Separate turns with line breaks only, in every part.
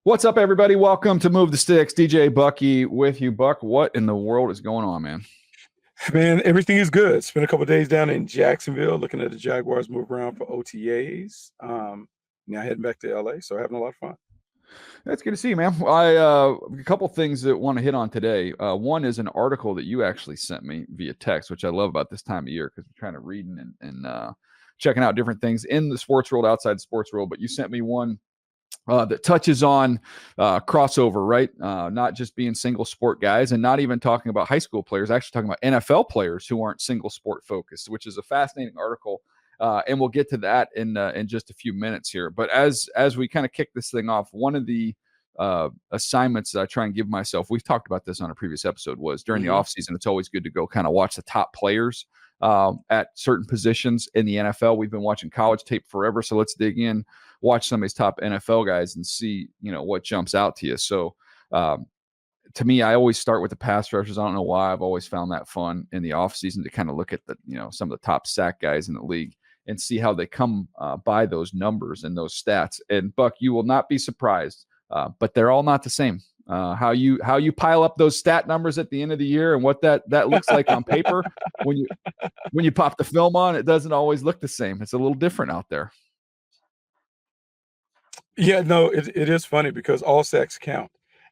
What's up, everybody? Welcome to Move the Sticks. DJ Bucky with you. Buck, what in the world is going on, man?
Man, everything is good. Spent a couple of days down in Jacksonville looking at the Jaguars move around for OTAs. Now heading back to LA, so having a lot of fun.
That's good to see you, man. A couple things that I want to hit on today. One is an article that you actually sent me via text, which I love about this time of year because we're trying to read and checking out different things in the sports world, outside the sports world. But you sent me one that touches on crossover, right? Not just being single sport guys and not even talking about high school players, actually talking about NFL players who aren't single sport focused, which is a fascinating article. And we'll get to that in just a few minutes here. But as we kind of kick this thing off, one of the assignments that I try and give myself, we've talked about this on a previous episode, was during the offseason, it's always good to go kind of watch the top players at certain positions in the NFL. We've been watching college tape forever, so let's dig in, watch some of these top NFL guys and see, what jumps out to you. So to me, I always start with the pass rushers. I don't know why. I've always found that fun in the offseason to kind of look at the, some of the top sack guys in the league and see how they come by those numbers and those stats. And Buck, you will not be surprised, but they're all not the same. How you pile up those stat numbers at the end of the year and what that looks like on paper when you pop the film on, it doesn't always look the same. It's a little different out there.
Yeah, no, it is funny because all sacks count.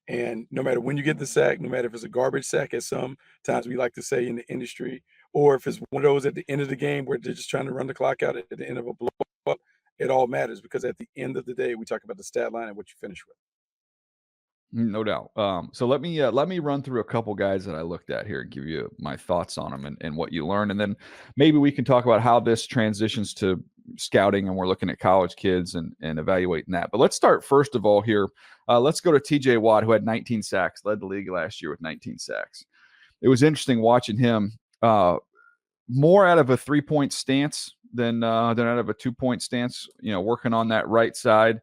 And no matter when you get the sack, no matter if it's a garbage sack, as sometimes we like to say in the industry, or if it's one of those at the end of the game where they're just trying to run the clock out at the end of a blow, it all matters because at the end of the day, we talk about the stat line and what you finish with.
No doubt. So let me run through a couple guys that I looked at here and give you my thoughts on them and what you learned, and then maybe we can talk about how this transitions to scouting, and we're looking at college kids and evaluating that. But let's start first of all here. Let's go to T.J. Watt, who had 19 sacks, led the league last year with 19 sacks. It was interesting watching him more out of a 3-point stance than out of a 2-point stance. Working on that right side.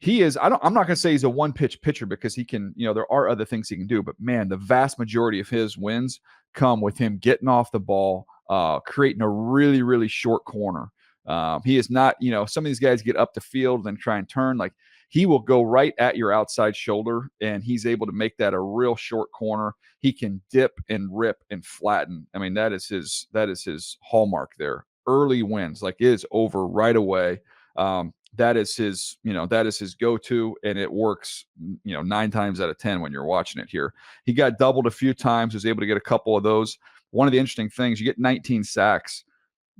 He is, I'm not going to say he's a one-pitch pitcher because he can, there are other things he can do, but man, the vast majority of his wins come with him getting off the ball, creating a really, really short corner. He is not, some of these guys get up the field and try and turn. Like, he will go right at your outside shoulder, and he's able to make that a real short corner. He can dip and rip and flatten. I mean, that is his hallmark there. Early wins, like, it is over right away. That is his go-to, and it works, 9 times out of 10 when you're watching it here. He got doubled a few times, was able to get a couple of those. One of the interesting things, you get 19 sacks,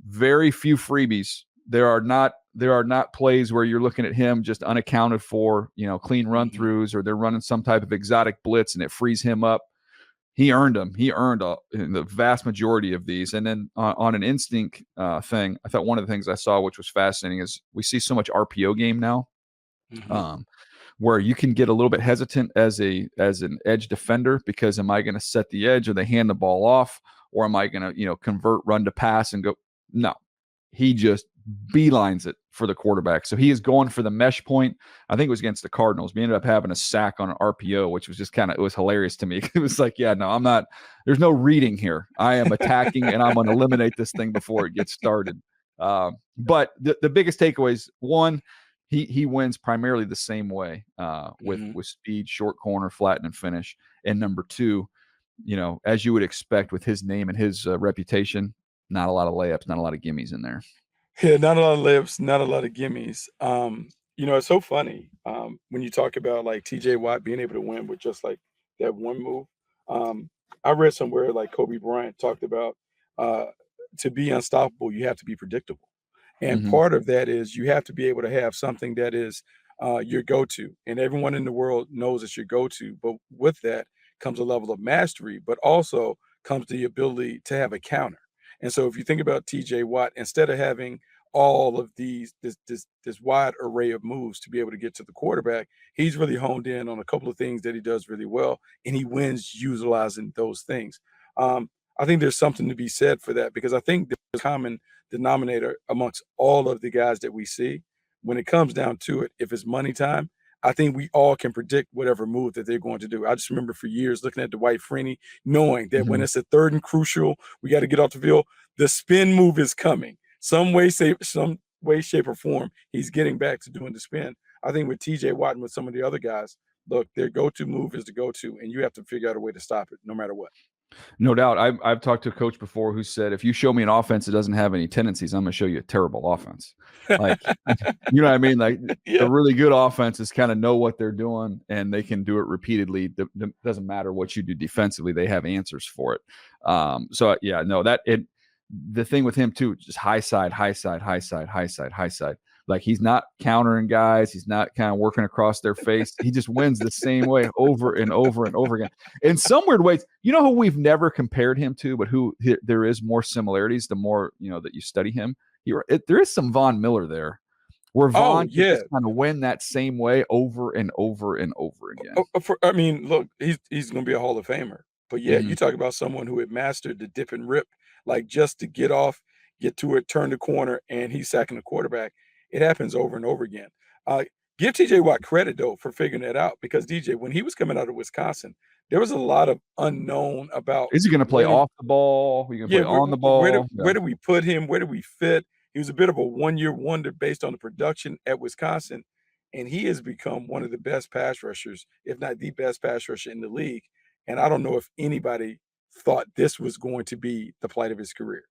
very few freebies. There are not plays where you're looking at him just unaccounted for, clean run-throughs, or they're running some type of exotic blitz and it frees him up. He earned them. He earned the vast majority of these. And then on an instinct thing, I thought one of the things I saw, which was fascinating, is we see so much RPO game now, where you can get a little bit hesitant as an edge defender because am I going to set the edge or they hand the ball off, or am I going to convert run to pass and go? No, he just beelines it for the quarterback. So he is going for the mesh point. I think it was against the Cardinals. We ended up having a sack on an RPO, which was just it was hilarious to me. It was like, yeah, no, I'm not, there's no reading here. I am attacking and I'm going to eliminate this thing before it gets started. But the biggest takeaways, one, he wins primarily the same way with speed, short corner, flatten, and finish. And number two, as you would expect with his name and his reputation, not a lot of layups, not a lot of gimmies in there.
Yeah, not a lot of layups, not a lot of gimmies. It's so funny when you talk about like T.J. Watt being able to win with just like that one move. I read somewhere like Kobe Bryant talked about to be unstoppable, you have to be predictable. And part of that is you have to be able to have something that is your go-to. And everyone in the world knows it's your go-to. But with that comes a level of mastery, but also comes the ability to have a counter. And so if you think about T.J. Watt, instead of having all of this wide array of moves to be able to get to the quarterback, he's really honed in on a couple of things that he does really well, and he wins utilizing those things. I think there's something to be said for that because I think there's a common denominator amongst all of the guys that we see. When it comes down to it, if it's money time, I think we all can predict whatever move that they're going to do. I just remember for years looking at Dwight Freeney, knowing that when it's a third and crucial, we got to get off the field, the spin move is coming. Some way, shape, or form, he's getting back to doing the spin. I think with TJ Watt and with some of the other guys, look, their go-to move is the go-to, and you have to figure out a way to stop it no matter what.
No doubt. I've talked to a coach before who said, if you show me an offense that doesn't have any tendencies, I'm going to show you a terrible offense. Like, you know what I mean? Like,
Yeah.
the really good offenses kind of know what they're doing and they can do it repeatedly. Doesn't matter what you do defensively, they have answers for it. So yeah, no, the thing with him too, just high side, high side, high side, high side, high side. Like, he's not countering guys. He's not kind of working across their face. He just wins the same way over and over and over again. In some weird ways, you know who we've never compared him to, but there is more similarities the more, that you study him. There is some Von Miller there, where
Oh
Von can
yeah.
just kind of win that same way over and over and over again.
I mean, look, he's going to be a Hall of Famer. But yeah,
Mhm.
you talk about someone who had mastered the dip and rip, like just to get off, get to it, turn the corner, and he's sacking the quarterback. It happens over and over again. Give TJ Watt credit though for figuring that out, because DJ, when he was coming out of Wisconsin, there was a lot of unknown about
Is he going to play
where
off the ball? Are you going to
yeah,
play on the ball? Yeah.
where do we put him? Where do we fit? He was a bit of a one-year wonder based on the production at Wisconsin, and he has become one of the best pass rushers, if not the best pass rusher in the league. And I don't know if anybody thought this was going to be the plight of his career.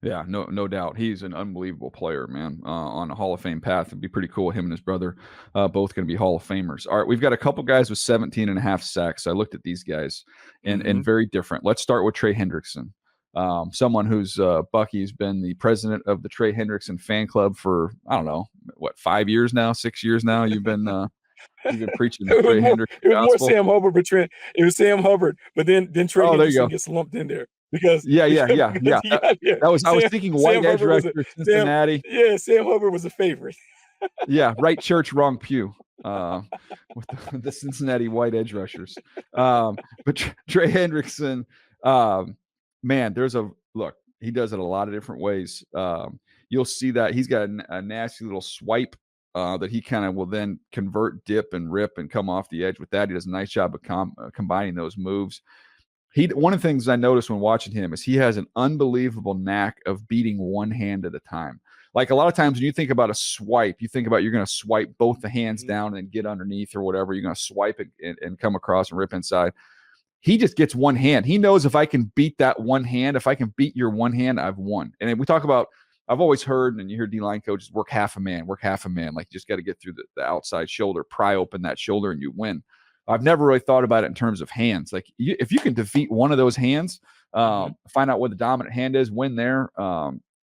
Yeah, no doubt. He's an unbelievable player, man. On a Hall of Fame path. It'd be pretty cool. Him and his brother, both going to be Hall of Famers. All right, we've got a couple guys with 17 and a half sacks. I looked at these guys, and
Mhm.
very different. Let's start with Trey Hendrickson. Someone who's Bucky's been the president of the Trey Hendrickson fan club for, I don't know, what, 5 years now, 6 years now. You've been preaching the Trey Hendrickson
It was more
gospel.
Sam Hubbard, but it was Sam Hubbard, but then Trey
Oh, there you
Henderson
go.
gets lumped in there because
Yeah, yeah,
because
yeah,
because
yeah.
he got there.
I was thinking white
Sam
edge
Hubbard was
rusher,
a Sam
Cincinnati.
yeah, Sam Hubbard was a favorite.
Yeah, right church, wrong pew. With the Cincinnati white edge rushers. But Trey Hendrickson, man, look. He does it a lot of different ways. You'll see that he's got a nasty little swipe that he kind of will then convert, dip, and rip, and come off the edge with that. He does a nice job of combining those moves. One of the things I noticed when watching him is he has an unbelievable knack of beating one hand at a time. Like, a lot of times when you think about a swipe, you think about you're going to swipe both the hands
Mhm,
down and get underneath or whatever. You're going to swipe it and come across and rip inside. He just gets one hand. He knows, if I can beat that one hand, if I can beat your one hand, I've won. And we talk about, I've always heard, and you hear D-line coaches, work half a man. Like, you just got to get through the outside shoulder, pry open that shoulder, and you win. I've never really thought about it in terms of hands. Like, if you can defeat one of those hands,
mhm,
find out what the dominant hand is, win there.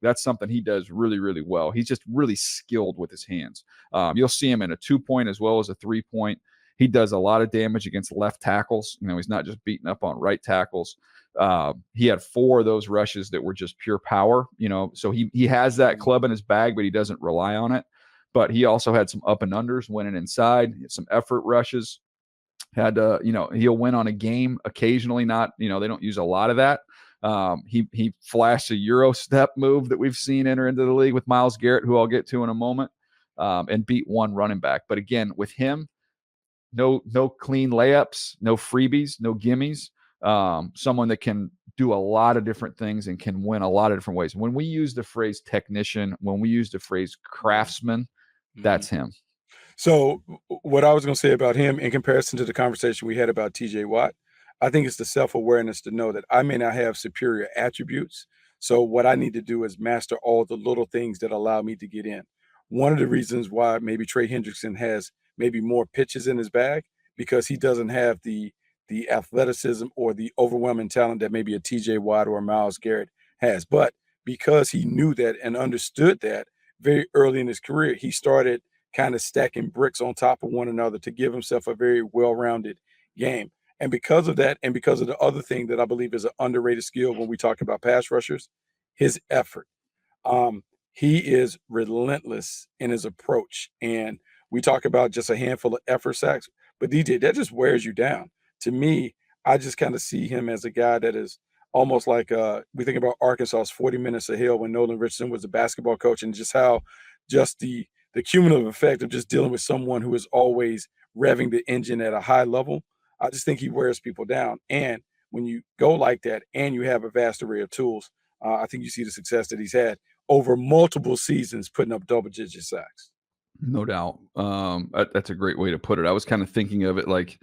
That's something he does really, really well. He's just really skilled with his hands. You'll see him in a 2-point as well as a 3-point. He does a lot of damage against left tackles. He's not just beating up on right tackles. He had 4 of those rushes that were just pure power. So he has that
mhm,
club in his bag, but he doesn't rely on it. But he also had some up and unders, winning inside, some effort rushes. He'll win on a game occasionally. Not, they don't use a lot of that. He flashed a Euro step move that we've seen enter into the league with Myles Garrett, who I'll get to in a moment, and beat one running back. But again, with him, no clean layups, no freebies, no gimmies. Someone that can do a lot of different things and can win a lot of different ways. When we use the phrase technician, when we use the phrase
mhm,
craftsman,
mhm.
that's him.
So what I was going to say about him in comparison to the conversation we had about TJ Watt, I think it's the self-awareness to know that I may not have superior attributes. So what I need to do is master all the little things that allow me to get in. One of the reasons why maybe Trey Hendrickson has maybe more pitches in his bag, because he doesn't have the athleticism or the overwhelming talent that maybe a TJ Watt or a Myles Garrett has. But because he knew that and understood that very early in his career, he started kind of stacking bricks on top of one another to give himself a very well-rounded game. And because of that, and because of the other thing that I believe is an underrated skill when we talk about pass rushers, his effort. Um, he is relentless in his approach. And we talk about just a handful of effort sacks, but DJ, that just wears you down. To me, I just kind of see him as a guy that is almost like we think about Arkansas's 40 minutes of hell when Nolan Richardson was a basketball coach, and just how just the cumulative effect of just dealing with someone who is always revving the engine at a high level. I just think he wears people down. And when you go like that and you have a vast array of tools, I think you see the success that he's had over multiple seasons putting up double-digit sacks.
No doubt. That's a great way to put it. I was kind of thinking of it like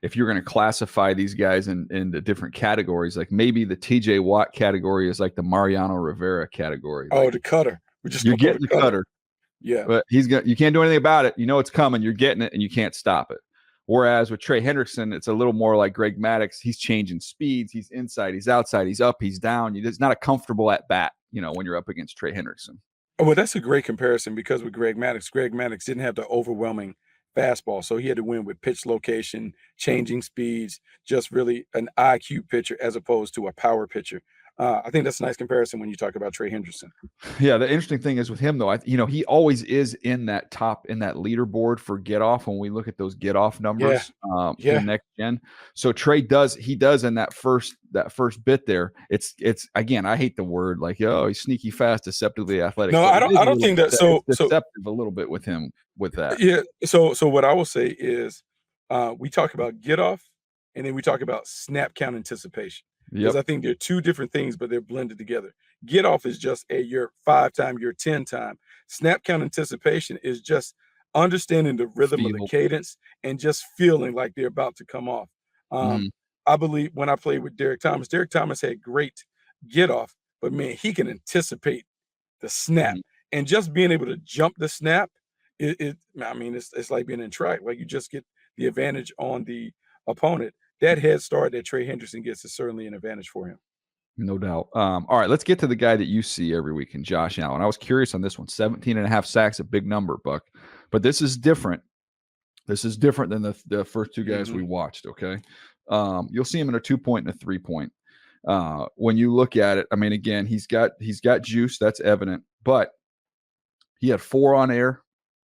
if you're going to classify these guys into different categories, like maybe the TJ Watt category is like the Mariano Rivera category.
Oh,
Like
the cutter. We just
you're
call it
getting
the
the
cutter.
cutter,
Yeah.
but you can't do anything about it. You know it's coming. You're getting it, and you can't stop it. Whereas with Trey Hendrickson, it's a little more like Greg Maddux. He's changing speeds. He's inside. He's outside. He's up. He's down. It's not a comfortable at bat. When you're up against Trey Hendrickson.
Oh, well, that's a great comparison because with Greg Maddux didn't have the overwhelming fastball, so he had to win with pitch location, changing speeds, just really an IQ pitcher as opposed to a power pitcher. I think that's a nice comparison when you talk about Trey Hendrickson.
Yeah, the interesting thing is with him though, he always is in that leaderboard for get off when we look at those get off
Yeah,
numbers
yeah.
in next gen. So Trey does in that first bit there. It's again, I hate the word like he's sneaky fast, deceptively athletic,
No,
but it is
I
a
don't
little
think that.
it's
So
deceptive a little bit with him with that.
yeah. So what I will say is, we talk about get off, and then we talk about snap count anticipation because
Yep.
I think they're two different things, but they're blended together. Get off is just your 5 time, your 10 time. Snap count anticipation is just understanding the rhythm of the
Feel.
cadence and just feeling like they're about to come off. Um,
Mhm.
I believe when I played with Derek Thomas had great get off, but man, he can anticipate the snap
Mhm.
and just being able to jump the snap. I mean, it's like being in track. Like you just get the advantage on the opponent. That head start that Trey Henderson gets is certainly an advantage for him.
No doubt. All right, let's get to the guy that you see every week in Josh Allen. I was curious on this one. 17 and a half sacks, a big number, Buck. But this is different. This is different than the first two guys we
Mhm.
watched, okay? You'll see him in a 2-point and a 3-point. When you look at it, I mean, again, he's got juice, that's evident, but he had 4 on air,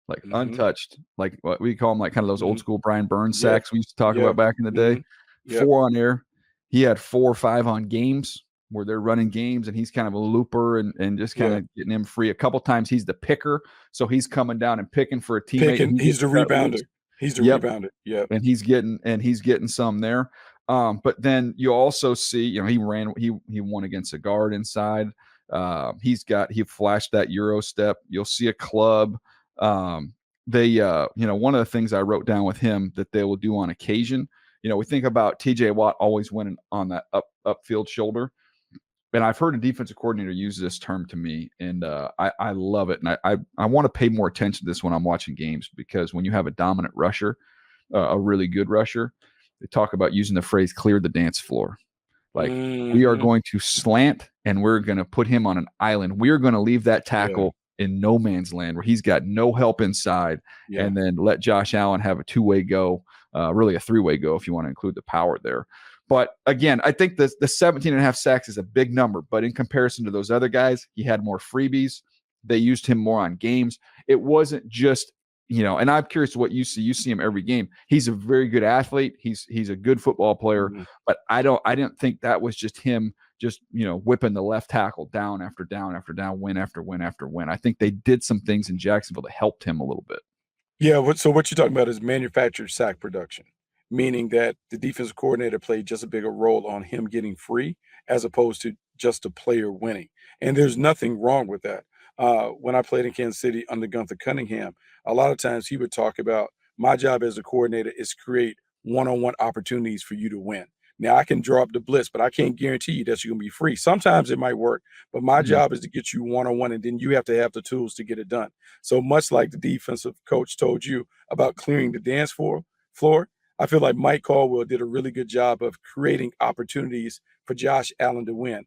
like
Mhm.
untouched, like what we call them, like kind of those old
Mhm.
school Brian Burns
Yeah.
sacks we used to talk
Yeah.
about back in the day.
Mhm. Yep.
4 on air. He had 4 or 5 on games where they're running games and he's kind of a looper and just kind
Yeah.
of getting him free. A couple times he's the picker, so he's coming down and picking for a teammate and
Picking.
he
He's
gets
the
cut loose.
rebounder. He's the
Yep,
rebounder. Yep.
and he's getting some there. But then you also see, he won against a guard inside. He flashed that Euro step. You'll see a club. One of the things I wrote down with him that they will do on occasion. We think about TJ Watt always winning on that upfield shoulder. And I've heard a defensive coordinator use this term to me, and I love it. And I want to pay more attention to this when I'm watching games because when you have a dominant rusher, a really good rusher, they talk about using the phrase "clear the dance floor." Like we are
Mhm.
going to slant and we're going to put him on an island. We're going to leave that
Yeah.
tackle in no man's land where he's got no help inside,
Yeah.
and then let Josh Allen have a 2-way go, really a 3-way go if you want to include the power there. But again, I think the 17 and a half sacks is a big number, but in comparison to those other guys, he had more freebies. They used him more on games. It wasn't just, and I'm curious what you see. You see him every game. He's a very good athlete. He's a good football player,
Mhm.
but I didn't think that was just him just, whipping the left tackle down after down after down, win after win after win. I think they did some things in Jacksonville that helped him a little bit.
Yeah, what you're talking about is manufactured sack production, meaning that the defensive coordinator played just a bigger role on him getting free as opposed to just a player winning. And there's nothing wrong with that. When I played in Kansas City under Gunther Cunningham, a lot of times he would talk about my job as a coordinator is create one-on-one opportunities for you to win. Now I can draw up the blitz, but I can't guarantee you that you're gonna be free. Sometimes it might work, but my
Mhm.
job is to get you one-on-one, and then you have to have the tools to get it done. So much like the defensive coach told you about clearing the floor, I feel like Mike Caldwell did a really good job of creating opportunities for Josh Allen to win.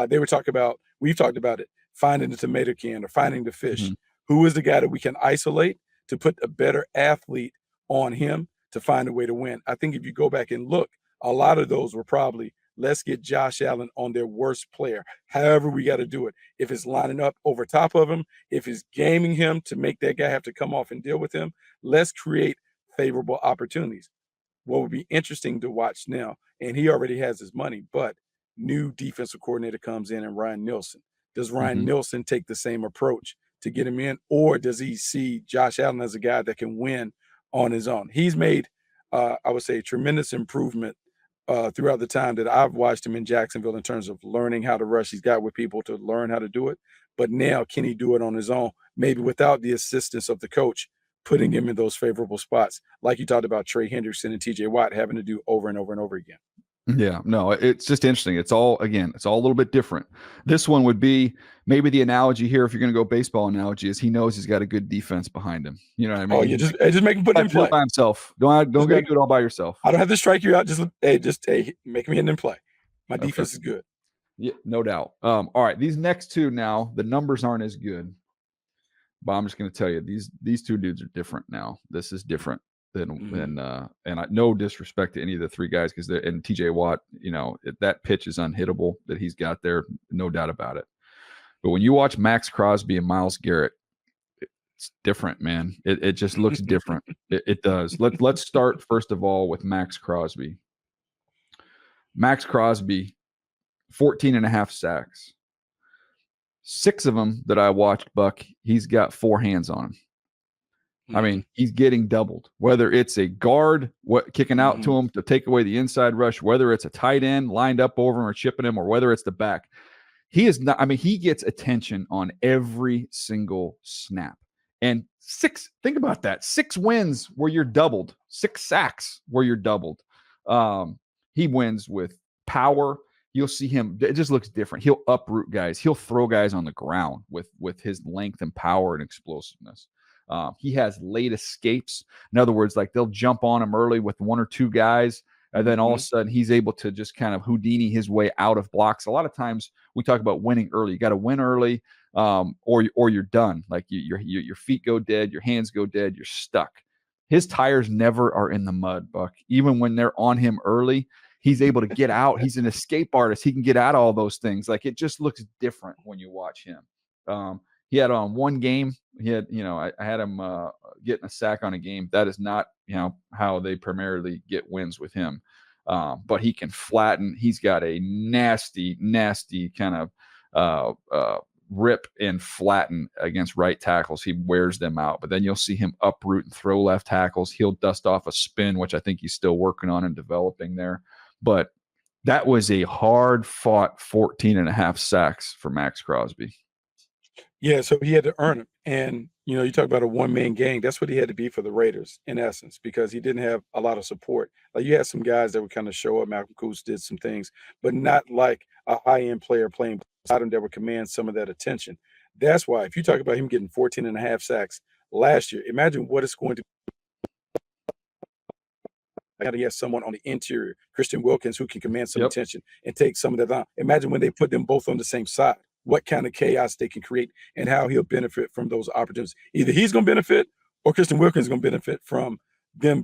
We've talked about it, finding the tomato can or finding the fish.
Mhm.
Who is the guy that we can isolate to put a better athlete on him to find a way to win? I think if you go back and look, a lot of those were probably let's get Josh Allen on their worst player. However, we got to do it. If it's lining up over top of him, if it's gaming him to make that guy have to come off and deal with him, let's create favorable opportunities. What would be interesting to watch now, and he already has his money, but new defensive coordinator comes in and Ryan Nielsen. Does Ryan
Mhm.
Nielsen take the same approach to get him in, or does he see Josh Allen as a guy that can win on his own? He's made, I would say, tremendous improvement throughout the time that I've watched him in Jacksonville in terms of learning how to rush. He's got with people to learn how to do it. But now, can he do it on his own? Maybe without the assistance of the coach, putting him in those favorable spots, like you talked about Trey Hendrickson and TJ Watt having to do over and over and over again.
Yeah, no, it's just interesting. It's all a little bit different. This one would be maybe the analogy here, if you're going to go baseball analogy, is he knows he's got a good defense behind him. You know what I
Oh
mean?
yeah,
He's
just make him put it in
like, do it
play.
by himself. Don't
Just
got to
make
do it all by yourself.
I don't have to strike you out. Just make me hit and play. My
Okay.
defense is good.
Yeah, no doubt. All right, these next two now, the numbers aren't as good, but I'm just going to tell you these two dudes are different now. This is different than and no disrespect to any of the three guys, because and TJ Watt, that pitch is unhittable that he's got there, no doubt about it. But when you watch Max Crosby and Myles Garrett, it's different, man. It just looks different. It does. Let's start first of all with Max Crosby. Max Crosby, 14 and a half sacks. 6 of them that I watched, Buck, he's got 4 hands on him. I mean, he's getting doubled, whether it's a guard kicking out to him to take away the inside rush, whether it's a tight end lined up over him or chipping him, or whether it's the back. He is not, I mean, he gets attention on every single snap. And think about that. 6 wins where you're doubled, 6 sacks where you're doubled. He wins with power. You'll see him. It just looks different. He'll uproot guys. He'll throw guys on the ground with his length and power and explosiveness. He has late escapes. In other words, like they'll jump on him early with 1 or 2 guys, and then all of a sudden he's able to just kind of Houdini his way out of blocks. A lot of times we talk about winning early. You got to win early, or you're done. Like your feet go dead, your hands go dead, you're stuck. His tires never are in the mud, Buck. Even when they're on him early, he's able to get out. He's an escape artist. He can get out of all those things. Like, it just looks different when you watch him. He had on one game, I had him getting a sack on a game. That is not, how they primarily get wins with him. But he can flatten. He's got a nasty, nasty kind of rip and flatten against right tackles. He wears them out. But then you'll see him uproot and throw left tackles. He'll dust off a spin, which I think he's still working on and developing there. But that was a hard-fought 14 and a half sacks for Max Crosby.
Yeah, so he had to earn them. And, you talk about a one-man gang. That's what he had to be for the Raiders, in essence, because he didn't have a lot of support. Like, you had some guys that would kind of show up. Malcolm Coos did some things, but not like a high-end player playing beside him that would command some of that attention. That's why, if you talk about him getting 14 and a half sacks last year, imagine what it's going to he has someone on the interior, Christian Wilkins, who can command some attention and take some of that down. Imagine when they put them both on the same side, what kind of chaos they can create and how he'll benefit from those opportunities. Either he's going to benefit or Christian Wilkins is going to benefit from them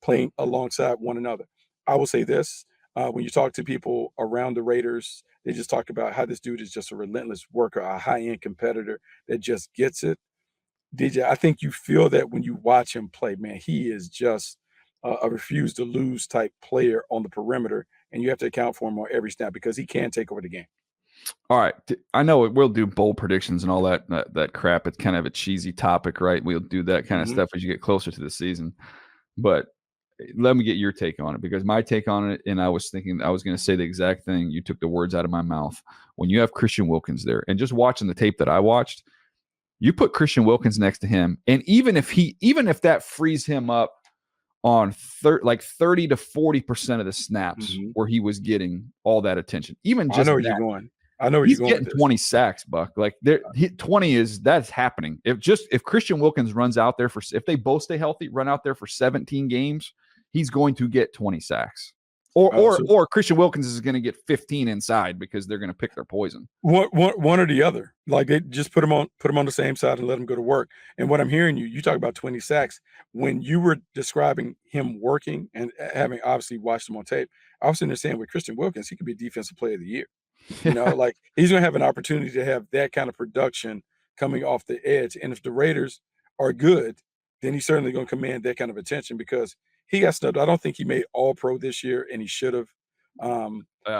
playing alongside one another. I will say this, when you talk to people around the Raiders, they just talk about how this dude is just a relentless worker, a high-end competitor that just gets it. DJ, I think you feel that when you watch him play, man. He is just a refuse to lose type player on the perimeter, and you have to account for him on every snap because he can take over the game.
All right. I know we'll do bowl predictions and all that crap. It's kind of a cheesy topic, right? We'll do that kind of stuff as you get closer to the season. But let me get your take on it, because my take on it, and I was thinking I was going to say the exact thing. You took the words out of my mouth. When you have Christian Wilkins there, and just watching the tape that I watched, you put Christian Wilkins next to him, and even if that frees him up on 30 to 40% of the snaps where he was getting all that attention, even just
I know where
that,
you're going. I know where
he's
you're going
getting
with this.
20 sacks, Buck. Like 20 that's happening. If Christian Wilkins runs out there if they both stay healthy, run out there for 17 games, he's going to get 20 sacks. Or Christian Wilkins is going to get 15 inside because they're going to pick their poison.
One or the other. Like, they just put him on the same side and let him go to work. And what I'm hearing you talk about 20 sacks. When you were describing him working and having obviously watched him on tape, I was saying with Christian Wilkins, he could be Defensive Player of the Year. Like, he's going to have an opportunity to have that kind of production coming off the edge. And if the Raiders are good, then he's certainly going to command that kind of attention because he got snubbed. I don't think he made All-Pro this year, and he should have.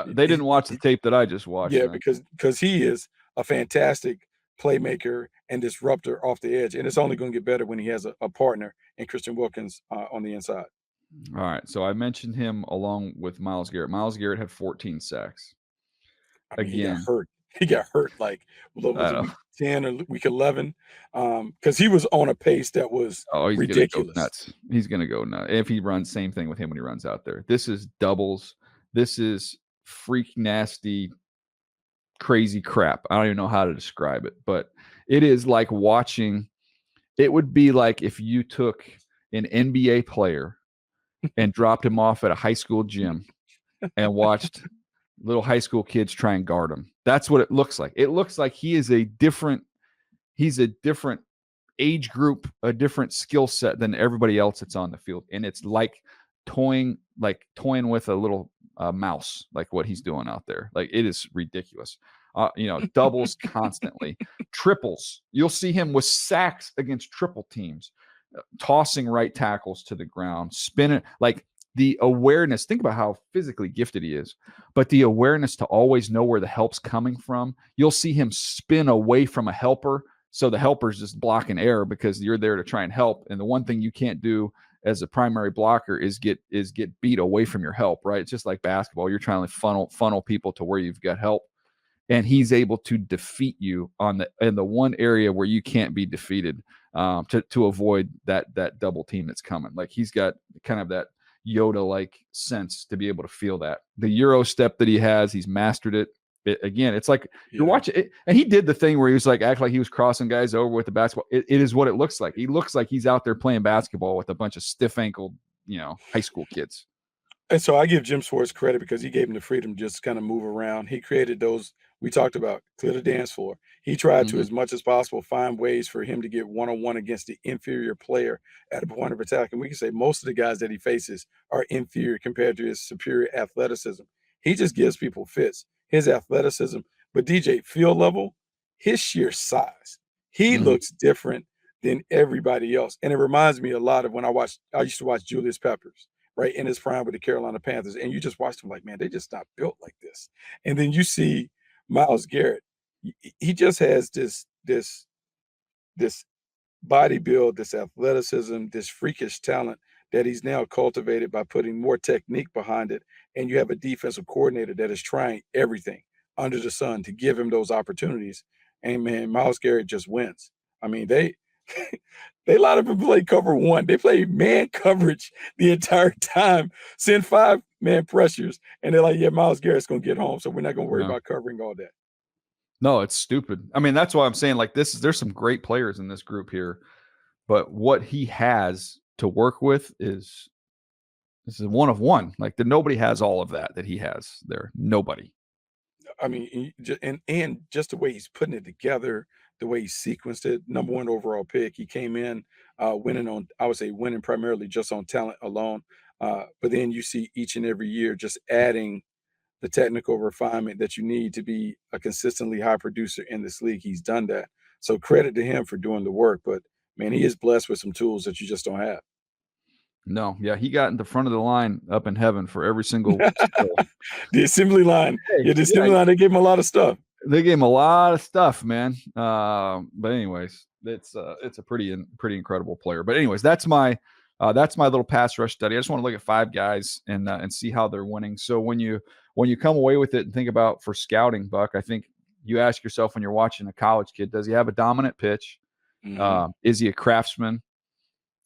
They didn't watch the tape that I just watched.
Yeah, because he is a fantastic playmaker and disruptor off the edge, and it's only going to get better when he has a partner in Christian Wilkins on the inside.
All right, so I mentioned him along with Myles Garrett. Myles Garrett had 14 sacks.
I mean, he got hurt. he got hurt like what
I
was it,
know.
week 10 or week 11? Because he was on a pace that was
Oh, he's gonna go
ridiculous.
nuts. He's gonna go nuts. If he runs, same thing with him when he runs out there. This is doubles. This is freak nasty, crazy crap. I don't even know how to describe it, but it is like watching. It would be like if you took an NBA player and dropped him off at a high school gym and watched little high school kids try and guard him. That's what it looks like. It looks like he's a different age group, a different skill set than everybody else that's on the field. And it's like toying with a little mouse, like what he's doing out there. Like it is ridiculous. Doubles constantly, triples. You'll see him with sacks against triple teams, tossing right tackles to the ground, spinning like the awareness. Think about how physically gifted he is, but the awareness to always know where the help's coming from. You'll see him spin away from a helper. So the helper's just blocking air because you're there to try and help. And the one thing you can't do as a primary blocker is get beat away from your help, right? It's just like basketball. You're trying to funnel people to where you've got help. And he's able to defeat you in the one area where you can't be defeated, to avoid that double team that's coming. Like he's got kind of that Yoda-like sense to be able to feel that. The Euro step that he has, he's mastered it. Again, it's like you're watching it, and he did the thing where he was like act like he was crossing guys over with the basketball. It is what it looks like. He looks like he's out there playing basketball with a bunch of stiff-ankled, high school kids.
And so I give Jim Schwartz credit because he gave him the freedom to just kind of move around. He created those we talked about, clear the dance floor. He tried to,
Mm-hmm.
as much as possible, find ways for him to get one-on-one against the inferior player at a point of attack. And we can say most of the guys that he faces are inferior compared to his superior athleticism. He just gives people fits, his athleticism. But DJ, field level, his sheer size, he
Mm-hmm.
looks different than everybody else. And it reminds me a lot of when I used to watch Julius Peppers, right, in his prime with the Carolina Panthers. And you just watched him like, man, they just not built like this. And then you see Myles Garrett, he just has this body build, this athleticism, this freakish talent that he's now cultivated by putting more technique behind it. And you have a defensive coordinator that is trying everything under the sun to give him those opportunities. And man, Myles Garrett just wins. I mean, they they let him play cover one. They play man coverage the entire time, send 5-man pressures, and they're like, yeah, Myles Garrett's gonna get home, so we're not gonna worry about covering all that.
No, it's stupid. I mean, that's why I'm saying like there's some great players in this group here, but what he has to work with is this is one of one. Like nobody has all of that he has there. Nobody.
I mean, and just the way he's putting it together, the way he sequenced it, number one overall pick. He came in winning on, I would say, winning primarily just on talent alone. But then you see each and every year just adding the technical refinement that you need to be a consistently high producer in this league. He's done that. So credit to him for doing the work. But man, he is blessed with some tools that you just don't have.
No, yeah, he got in the front of the line up in heaven for every single skill.
The assembly line.
Hey,
Yeah, the assembly
yeah,
line, they gave him a lot of stuff.
they gave him a lot of stuff, man. But anyways, it's a pretty incredible player. But anyways, that's my little pass rush study. I just want to look at 5 guys and see how they're winning. So when you come away with it and think about for scouting, Buck, I think you ask yourself when you're watching a college kid, does he have a dominant pitch?
Mhm.
Is he a craftsman?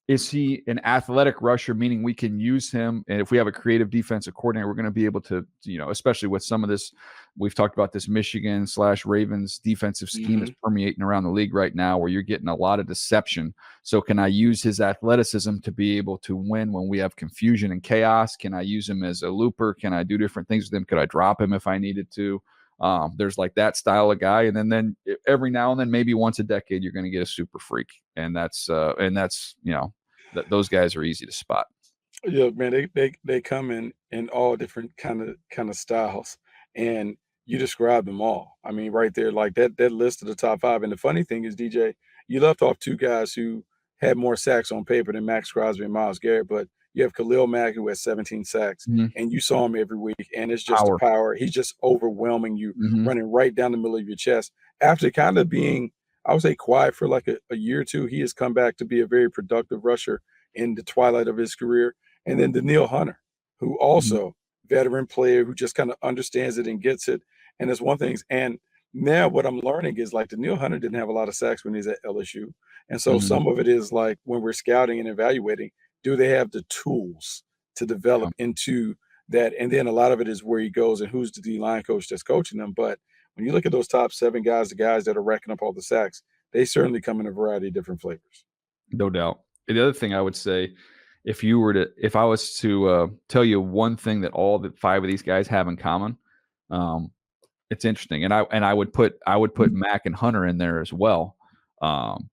Is he an athletic rusher, meaning we can use him? And if we have a creative defensive coordinator, we're going to be able to, especially with some of this, we've talked about this Michigan/Ravens defensive scheme is
Mhm.
permeating around the league right now where you're getting a lot of deception. So can I use his athleticism to be able to win when we have confusion and chaos? Can I use him as a looper? Can I do different things with him? Could I drop him if I needed to? There's like that style of guy, and then every now and then, maybe once a decade, you're going to get a super freak, and that's those guys are easy to spot.
Yeah, man, they come in all different kind of styles, and you described them all. I mean, right there, like that list of the top 5. And the funny thing is, DJ, you left off 2 guys who had more sacks on paper than Max Crosby and Myles Garrett, but you have Khalil Mack who has 17 sacks,
Mhm.
and you saw him every week, and it's just the
Power.
power. He's just overwhelming you,
Mhm.
running right down the middle of your chest. After kind of being, I would say, quiet for like a year or 2, he has come back to be a very productive rusher in the twilight of his career. And then Daniil Hunter, who
Mhm.
also veteran player who just kind of understands it and gets it. And it's one thing. And now what I'm learning is like Daniil Hunter didn't have a lot of sacks when he's at LSU. And so
Mhm.
some of it is like when we're scouting and evaluating, do they have the tools to
Yeah,
develop into that? And then a lot of it is where he goes and who's the D line coach that's coaching them. But when you look at those top 7 guys, the guys that are racking up all the sacks, they certainly come in a variety of different flavors.
no doubt. And the other thing I would say, if I was to tell you one thing that all the 5 of these guys have in common, um, it's interesting, and I would put Mac and Hunter in there as well. Um,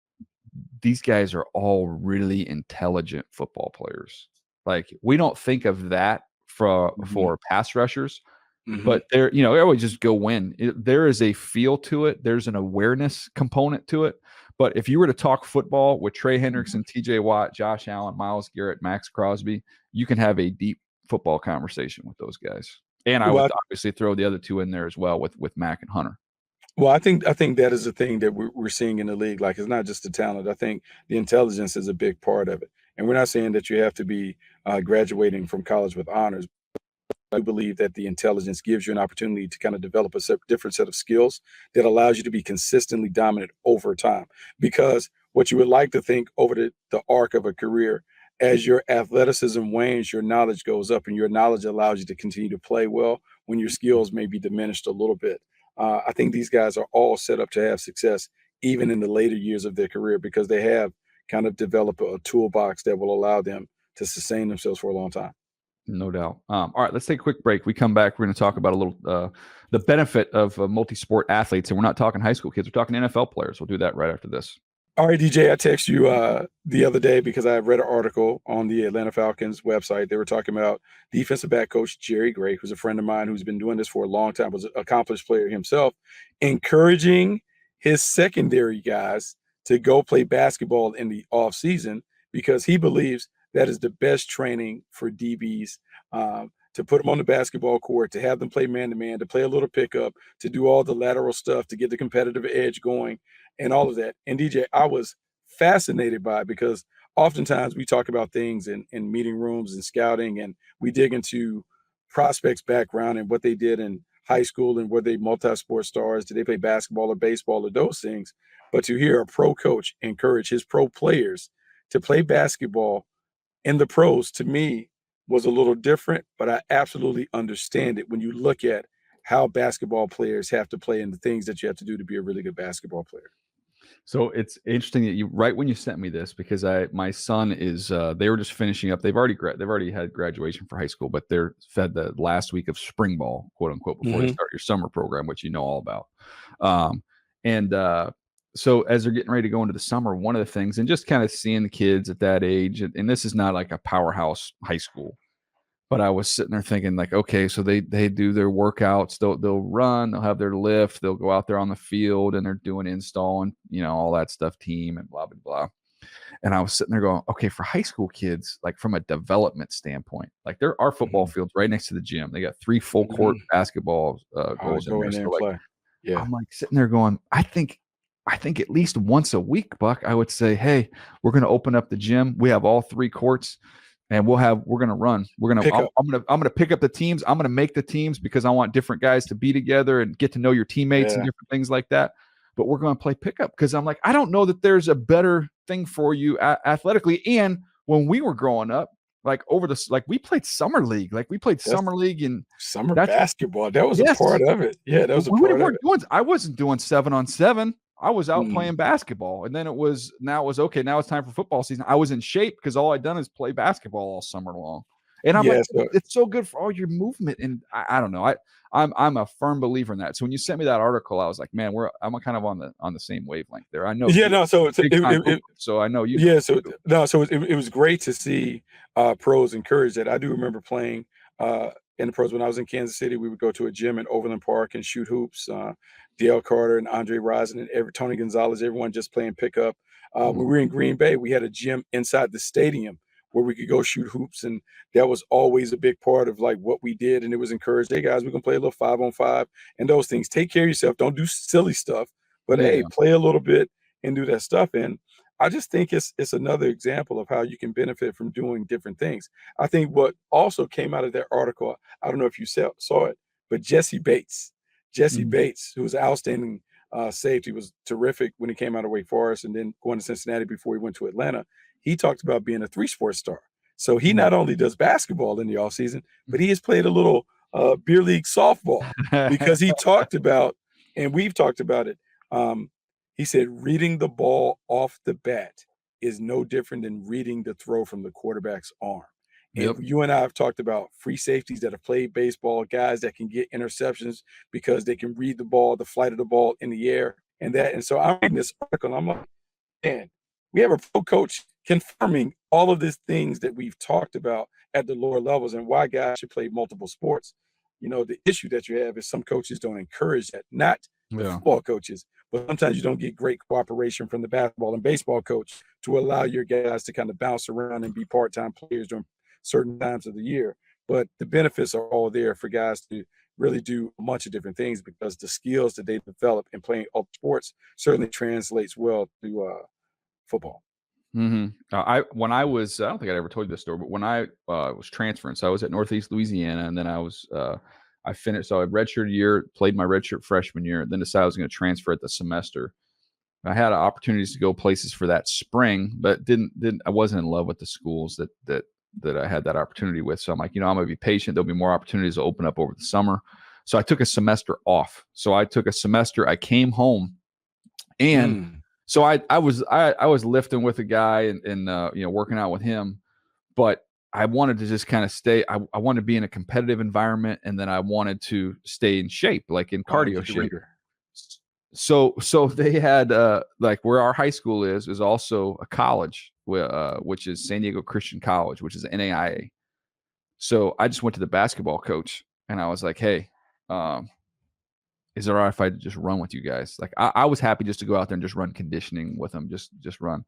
these guys are all really intelligent football players. Like, we don't think of that
Mhm.
for pass rushers,
Mhm.
but they always just go win. There is a feel to it. There's an awareness component to it. But if you were to talk football with Trey
Mhm.
Hendrickson, TJ Watt, Josh Allen, Miles Garrett, Max Crosby, you can have a deep football conversation with those guys. And I would
Well,
obviously throw the other 2 in there as well with Mac and Hunter.
Well, I think that is the thing that we're seeing in the league. Like, it's not just the talent. I think the intelligence is a big part of it. And we're not saying that you have to be graduating from college with honors. I believe that the intelligence gives you an opportunity to kind of develop a different set of skills that allows you to be consistently dominant over time. Because what you would like to think over the arc of a career, as your athleticism wanes, your knowledge goes up, and your knowledge allows you to continue to play well when your skills may be diminished a little bit. I think these guys are all set up to have success, even in the later years of their career, because they have kind of developed a toolbox that will allow them to sustain themselves for a long time.
No doubt. All right, let's take a quick break. We come back. We're going to talk about a little the benefit of multi-sport athletes, and we're not talking high school kids. We're talking NFL players. We'll do that right after this.
All right, DJ, I texted you the other day because I read an article on the Atlanta Falcons website. They were talking about defensive back coach Jerry Gray, who's a friend of mine who's been doing this for a long time, was an accomplished player himself, encouraging his secondary guys to go play basketball in the off season because he believes that is the best training for DBs. To put them on the basketball court, to have them play man to man, to play a little pickup, to do all the lateral stuff, to get the competitive edge going and all of that. And DJ, I was fascinated by it because oftentimes we talk about things in meeting rooms and scouting, and we dig into prospects' background and what they did in high school and were they multi-sport stars? Did they play basketball or baseball or those things? But to hear a pro coach encourage his pro players to play basketball in the pros, to me, was a little different, but I absolutely understand it when you look at how basketball players have to play and the things that you have to do to be a really good basketball player.
So it's interesting that you right when you sent me this because my son is they were just finishing up. They've already had graduation for high school, but they're fed the last week of spring ball, quote unquote, before they
Mhm.
start your summer program, which you know all about. Um, and so as they're getting ready to go into the summer, one of the things, and just kind of seeing the kids at that age, and this is not like a powerhouse high school, but I was sitting there thinking like, okay, so they do their workouts, they'll run, they'll have their lift, they'll go out there on the field and they're doing install and all that stuff, team and blah blah blah. And I was sitting there going, okay, for high school kids, like from a development standpoint, like there are football
Mhm.
fields right next to the gym. They got 3 full court
Mhm.
basketball goals in
Go
there.
in there
So
and
like
play. Yeah.
I'm like sitting there going, I think at least once a week, Buck, I would say, hey, we're going to open up the gym. We have all 3 courts, and we're going to run.
Pick up.
I'm going to pick up the teams. I'm going to make the teams because I want different guys to be together and get to know your teammates and
Yeah.
different things like that. But we're going to play pickup because I'm like, I don't know that there's a better thing for you athletically. And when we were growing up, like we played summer league, like we played
That's
summer league, and
summer
that's
basketball. That was a
yes,
part of it. Yeah, that was a
we
part of
weren't
it.
doing. I wasn't doing 7-on-7. I was out
Mm.
playing basketball, and then now it was okay. Now it's time for football season. I was in shape because all I'd done is play basketball all summer long, and I'm like,
Yeah, so
it's so good for all your movement. And I don't know. I'm a firm believer in that. So when you sent me that article, I was like, man, I'm kind of on the same wavelength there. I know
yeah,
you're
no, so
a big time hooper, so I know you know.
yeah, so no, so it was great to see pros encourage that. I do remember playing in the pros when I was in Kansas City. We would go to a gym in Overland Park and shoot hoops. Dale Carter and Andre Rison and Tony Gonzalez, everyone just playing pickup. When we
Mhm.
were in Green Bay, we had a gym inside the stadium where we could go shoot hoops, and that was always a big part of like what we did. And it was encouraged, hey guys, we can play a little 5-on-5 and those things. Take care of yourself. Don't do silly stuff, but hey,
Yeah.
play a little bit and do that stuff. And I just think it's another example of how you can benefit from doing different things. I think what also came out of that article, I don't know if you saw it, but Jesse Bates. Jesse
Mhm.
Bates, who was an outstanding safety, was terrific when he came out of Wake Forest and then going to Cincinnati before he went to Atlanta. He talked about being a three-sport star. So he
Mhm.
not only does basketball in the offseason, but he has played a little beer league softball because he talked about, and we've talked about it. He said reading the ball off the bat is no different than reading the throw from the quarterback's arm. And
Yep.
you and I have talked about free safeties that have played baseball, guys that can get interceptions because they can read the ball, the flight of the ball in the air, and that. And so I'm reading this article, and I'm like, man, we have a pro coach confirming all of these things that we've talked about at the lower levels and why guys should play multiple sports. You know, the issue that you have is some coaches don't encourage that, not the
Yeah.
football coaches, but sometimes you don't get great cooperation from the basketball and baseball coach to allow your guys to kind of bounce around and be part-time players during certain times of the year. But the benefits are all there for guys to really do a bunch of different things because the skills that they develop in playing all sports certainly translates well to football.
Mhm. I when I don't think I ever told you this story, but when I was transferring, so I was at Northeast Louisiana, and then I finished. So I redshirt year, played my redshirt freshman year, then decided I was going to transfer at the semester. I had opportunities to go places for that spring, but didn't I wasn't in love with the schools that I had that opportunity with. So I'm like, I'm gonna be patient. There'll be more opportunities to open up over the summer. So I took a semester off. So I took a semester. I came home, and
Mm,
so I was lifting with a guy and working out with him, but I wanted to just kind of stay. I wanted to be in a competitive environment, and then I wanted to stay in shape, like in
wow,
cardio
you're the
shape.
ringer.
So they had like where our high school is also a college, which is San Diego Christian College, which is NAIA. So I just went to the basketball coach and I was like, hey, um, is it all right if I just run with you guys? Like I was happy just to go out there and just run conditioning with them, just run.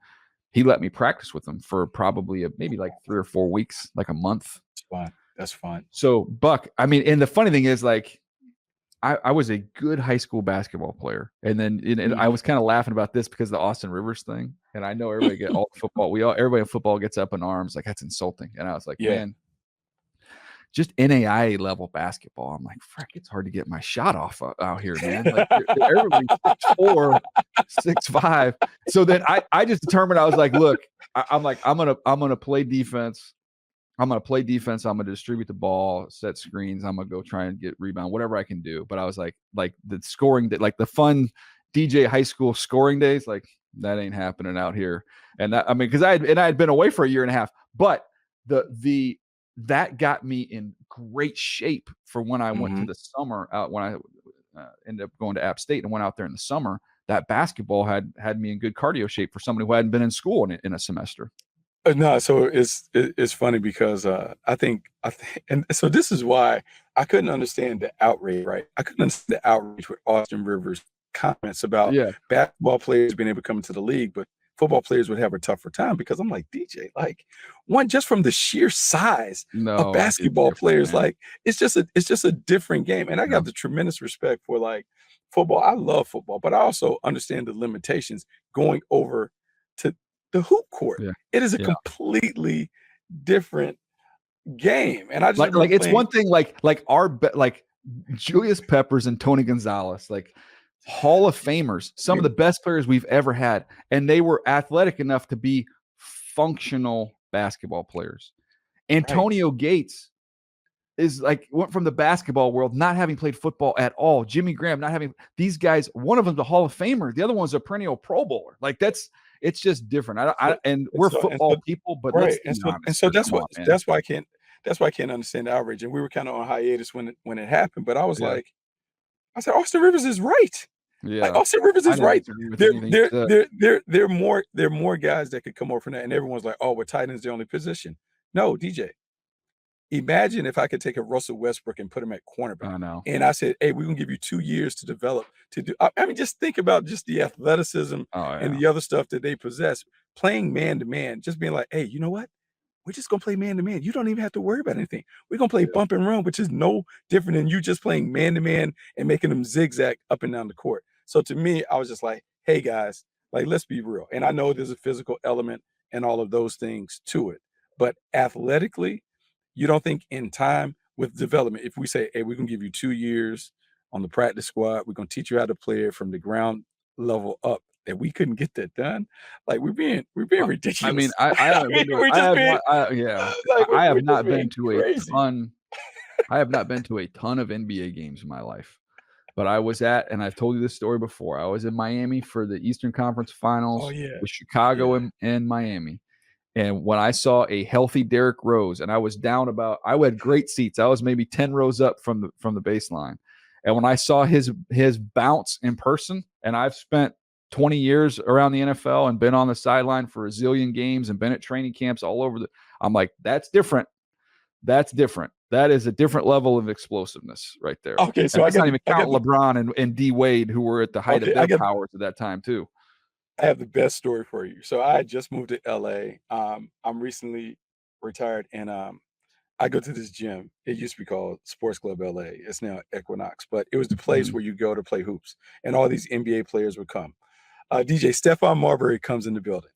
He let me practice with him for probably maybe like 3 or 4 weeks, like a month.
That's fun. That's fun.
So Buck, I mean, and the funny thing is like I was a good high school basketball player, and then I
Mhm.
was kind of laughing about this because of the Austin Rivers thing, and I know everybody get all football. Everybody in football gets up in arms like that's insulting, and I was like,
Yeah.
man, just NAIA level basketball. I'm like, frick, it's hard to get my shot off out here, man. Like everybody's 6'4", 6'5". So then I just determined I was like, look, I'm like I'm gonna play defense. I'm gonna play defense. I'm gonna distribute the ball, set screens. I'm gonna go try and get rebound, whatever I can do. But I was like the scoring, like the fun DJ high school scoring days, like that ain't happening out here. And that, I mean, because I had been away for a year and a half, but the that got me in great shape for when I went to
Mhm.
the summer out when I ended up going to App State and went out there in the summer. That basketball had me in good cardio shape for somebody who hadn't been in school in a semester.
No, so it's funny because I think, and so this is why I couldn't understand the outrage, right? I couldn't understand the outrage with Austin Rivers' comments about
Yeah,
basketball players being able to come into the league, but football players would have a tougher time because I'm like, DJ, like one just from the sheer size of
no, it's
basketball
different,
players,
man.
like it's just a different game. And I
Yeah,
got the tremendous respect for like football. I love football, but I also understand the limitations going over to the hoop court.
yeah,
It is a
yeah.
completely different game, and I just
Like
remember
it's
playing.
one thing like Julius Peppers and Tony Gonzalez, like Hall of Famers, some of the best players we've ever had, and they were athletic enough to be functional basketball players.
Right,
Antonio Gates is like went from the basketball world not having played football at all. Jimmy Graham not having these guys. One of them's a Hall of Famer. The other one's a perennial Pro Bowler. Like it's just different.
so
And
and
we're
so and so
football people, but let's
right, and
be
so and
honest
so
here. Come on, man.
that's why I can't understand the outrage, and we were kinda on hiatus when it happened, but I was
Yeah,
like, I said, "Austin Rivers is right." Like,
yeah.
Austin Rivers
I
is
didn't
right.
disagree with
There
anything you
there
said.
there there there are more guys that could come over from that, and everyone's like, "Oh, well, tight end's the only position." No, DJ. Imagine if I could take a Russell Westbrook and put him at cornerback,
I know.
and I said, "Hey, we're gonna give you 2 years to develop to do." I mean, just think about just the athleticism
Oh
and
yeah.
the other stuff that they possess. Playing man to man, just being like, "Hey, you know what? We're just gonna play man to man. You don't even have to worry about anything. We're gonna play
Yeah.
bump and run, which is no different than you just playing man to man and making them zigzag up and down the court." So to me, I was just like, "Hey guys, like let's be real." And I know there's a physical element and all of those things to it, but athletically, you don't think in time with development, if we say, "Hey, we're gonna give you 2 years," on the practice squad. We're going to teach you how to play it from the ground level up. And we couldn't get that done. Like we're being
I mean,
ridiculous.
I
I
haven't
mean,
been to.
we're
I
just
have
being
not. Yeah,
like
I have
we're just
not been
being
to a
crazy.
ton. I have not been to a ton of NBA games in my life, but I was at, and I've told you this story before. I was in Miami for the Eastern Conference
Oh
Finals
yeah,
with Chicago
yeah.
and Miami. And when I saw a healthy Derrick Rose, and I was down about, I had great seats. I was maybe 10 rows up from the baseline. And when I saw his bounce in person, and I've spent 20 years around the NFL and been on the sideline for a zillion games and been at training camps all over I'm like, that's different. That's different. That is a different level of explosiveness right there.
Okay,
And
so
that's not even
I got
counting
the
LeBron and D Wade, who were at the height of
okay,
their powers at that time too.
I have the best story for you. So I just moved to LA. I'm recently retired, and I go to this gym. It used to be called Sports Club LA. It's now Equinox, but it was the place
Mhm.
where you go to play hoops, and all these NBA players would come. DJ Stephon Marbury comes in the building.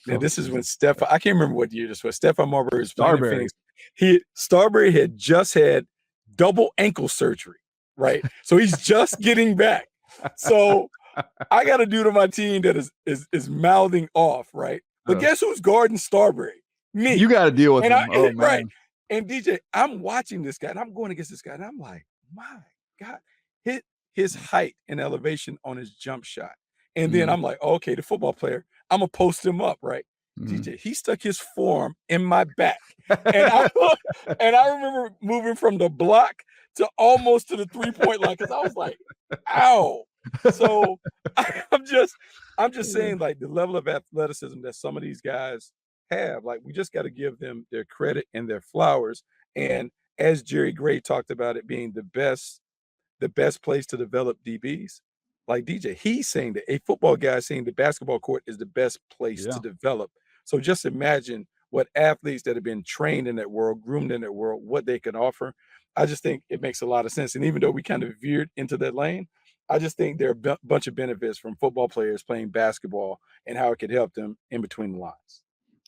Now
Oh,
this is when
Jesus.
Stephon. I can't remember what year this was. Stephon Marbury was playing in
Starberry.
Phoenix. Starbury had just had double ankle surgery, right? So he's just getting back. So I got a dude on my team that is mouthing off, right? But guess who's guarding Starbury?
You
Me.
got to deal with
And
him. Oh
right.
man.
And DJ, I'm watching this guy and I'm going against this guy, and I'm like, my God, hit his height and elevation on his jump shot. And then
Mhm.
I'm like, okay, the football player, I'm gonna post him up, right?
Mhm.
DJ, he stuck his forearm in my back. And I and I remember moving from the block to almost to the 3-point line because I was like, ow. So I'm just saying, like, the level of athleticism that some of these guys have, like, we just got to give them their credit and their flowers. And as Jerry Gray talked about it being the best place to develop DBs, like DJ, he's saying that a football guy is saying the basketball court is the best place to
Yeah.
develop. So just imagine what athletes that have been trained in that world, groomed in that world, what they can offer. I just think it makes a lot of sense. And even though we kind of veered into that lane, I just think there are a bunch of benefits from football players playing basketball and how it could help them in between the lines.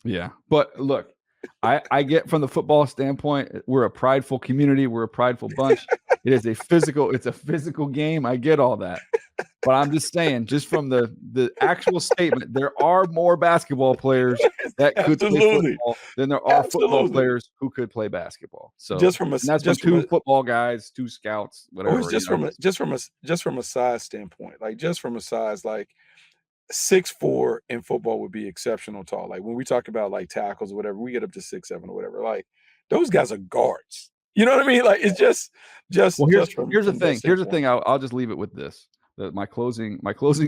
Yeah. But look, I get from the football standpoint, we're a prideful community. We're a prideful bunch. It's a physical game. I get all that. But I'm just saying, just from the actual statement, there are more basketball players that could play
Absolutely.
football than there are football
Absolutely.
players who could play basketball. So,
Just from a
and that's from
just from
two
a
football guys, two scouts,
or it's
whatever,
just from a just from a size standpoint. Like just from a size, like 6'4" in football would be exceptional tall. Like when we talk about like tackles or whatever, we get up to 6'7" or whatever. Like those guys are guards. You know what I mean? Like it's just
Well,
just from
here's the
that
thing. Here's the
standpoint.
thing. I'll just leave it with this. My closing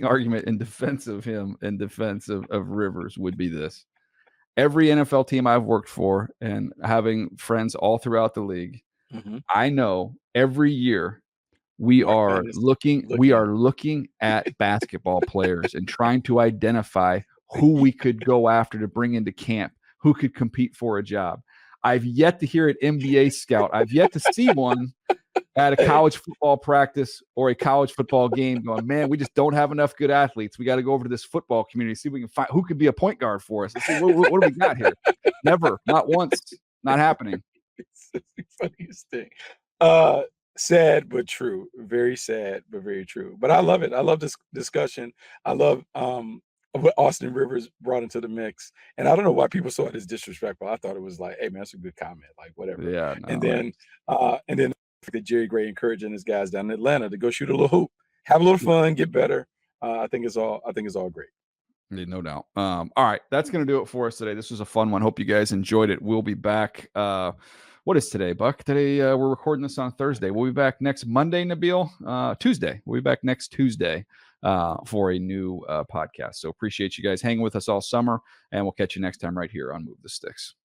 argument in defense of him, in defense of Rivers, would be this: every NFL team I've worked for, and having friends all throughout the league,
Mhm.
I know every year we are
Mark-on is looking.
looking at basketball players and trying to identify who we could go after to bring into camp, who could compete for a job. I've yet to hear an NBA scout. I've yet to see one at a
Hey,
college football practice or a college football game going, man, we just don't have enough good athletes. We got to go over to this football community, see if we can find who could be a point guard for us. Let's see what do we got here? Never, not once, not happening.
it's the funniest thing. Uh, sad but true. Very sad but very true. But I love it. I love this discussion. I love what Austin Rivers brought into the mix. And I don't know why people saw it as disrespectful. I thought it was like, hey man, that's a good comment, like whatever.
Yeah,
And
no.
then that Jerry Gray encouraging his guys down in Atlanta to go shoot a little hoop, have a little fun, get better. I think it's all great.
No doubt. All right, that's gonna do it for us today. This was a fun one. Hope you guys enjoyed it. We'll be back. What is today, Buck? Today we're recording this on Thursday. We'll be back next Monday, Nabil. Tuesday. We'll be back next Tuesday for a new podcast. So appreciate you guys hanging with us all summer, and we'll catch you next time right here on Move the Sticks.